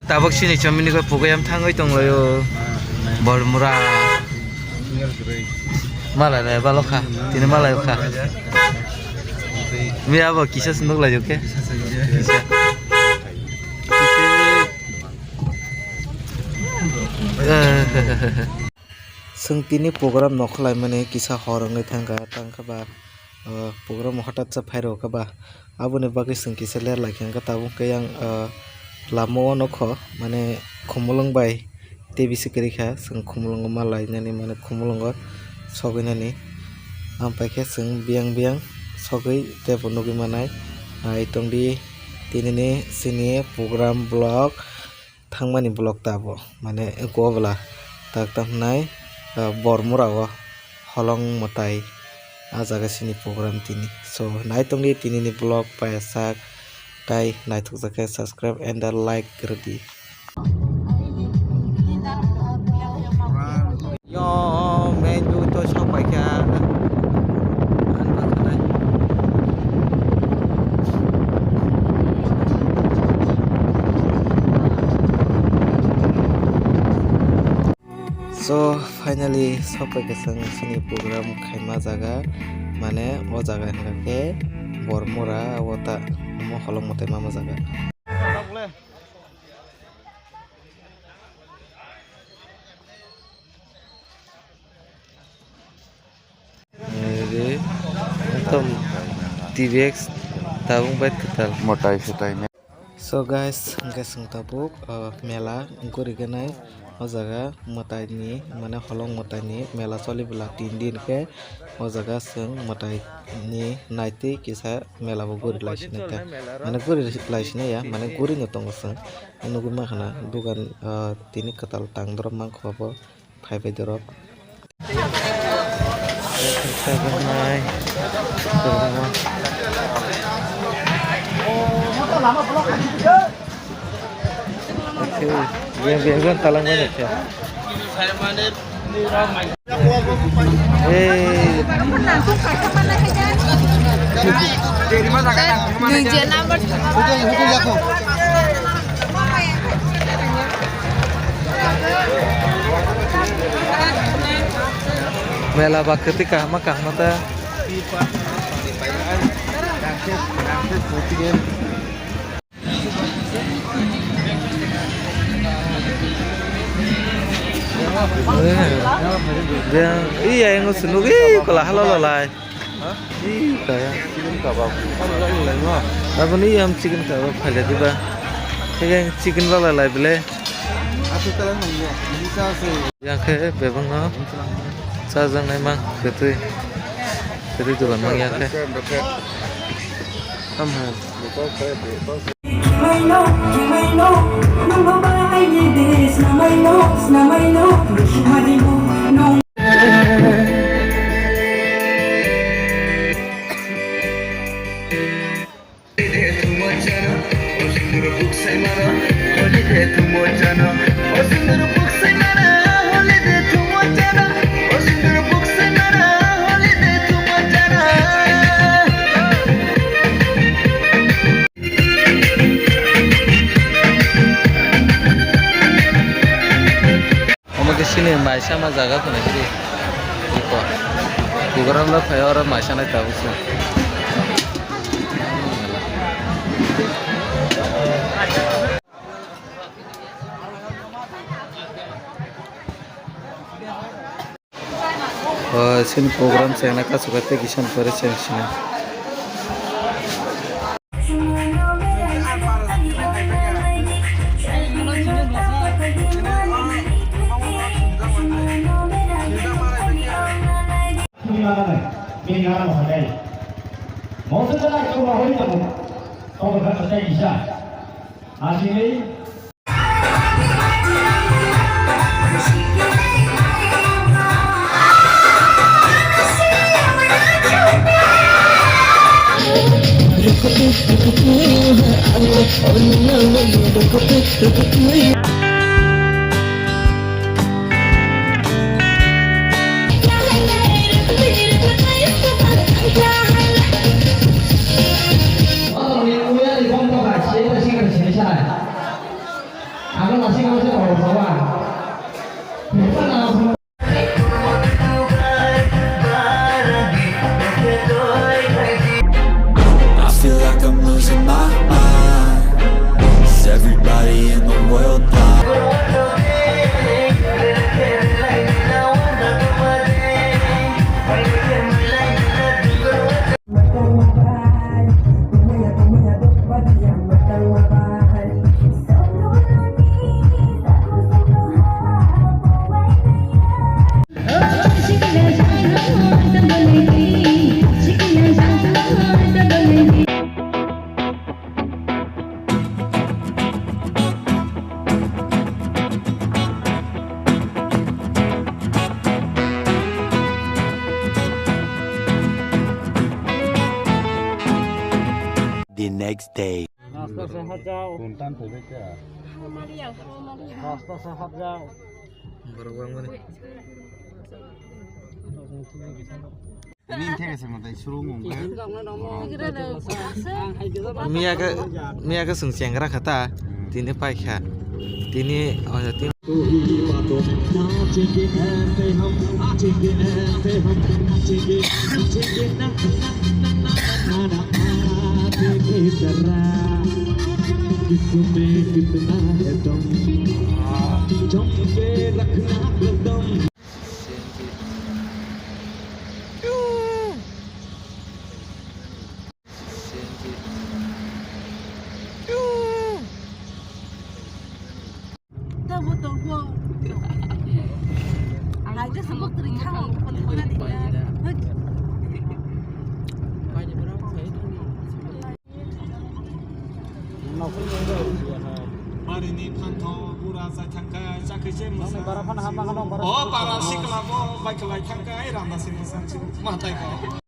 Tabak sini cuma ini kau pukul tangoi tong loyo Bormura malah lah balok kah tidak malah kah mi apa kisah sendok lah juga kisah sengtini program nokhlai mane kisah horangai tangka ba program hatat sa phairo ka ba abone bagi seng kisah ler lagi angka tabung ke yang lamo nokho mane khumulung bai te bisi kerikha seng khumulung malai nani mane khumulung sogai nani ampai ke seng biang sogai te ponogi manai itong di tinini sini program blog thangmani blog tabo mane ko bla tak tamnai Bormura holong motai ajaga sini program tini so naitong di tinini blog payak tai naituk jake subscribe and like gerdi yo menu to sampai ke so finally sampai ke sini program khaima jaga mane o jaga ke Bormura wata mo holong motai mama jaga ini untuk TVX tabung baik ketal motai sutai so guys ngaseng tabuk mela nguri ganai o jaga motai ni mane holong motai ni mela choli bela 3 din ke o jaga seng motai ni naiti kisa mela bo guri laisine ta mane guri laisine ya mane guri no tong seng nugu ma khana dugan tini katal tang drom mang khobo phaibai dorok sabanai biar talang banyak ya. Mela bak ketika makah mata. Iya yang senuk kalau halal lah. Iya kayak chicken kebab. Apa nih yang chicken kebab halal juga. Yang chicken lala lah beli. Yang ke bebang no. Sajang memang betul. Betul juga memang yang ke. Tamhan. You may know, nung babae ni Des na may know, hindi mo nung sini maisha ma jaga ko nahi iko program la phayo ar maisha na tabu se sini program se na ka sugate kisan pare se sini Mingaran mahal. Mau setelah kau mahal kamu, kau berkata bisa. Hasilnya. the next day. Rasta sehat jauh. Puntan tuh beca. Rasta sehat jauh. Beruang mana? Ini intens sama tadi suruh ngomong. Mia ke sung siang kata, tini pai kha, tini tini. Aja semua terikatคนๆHari ini pantau pura saya tangkai saya kerja masa. Para pan hamba kanong para. Oh para si kelabo baik kelai tangkai ramah sini masa. Mata itu.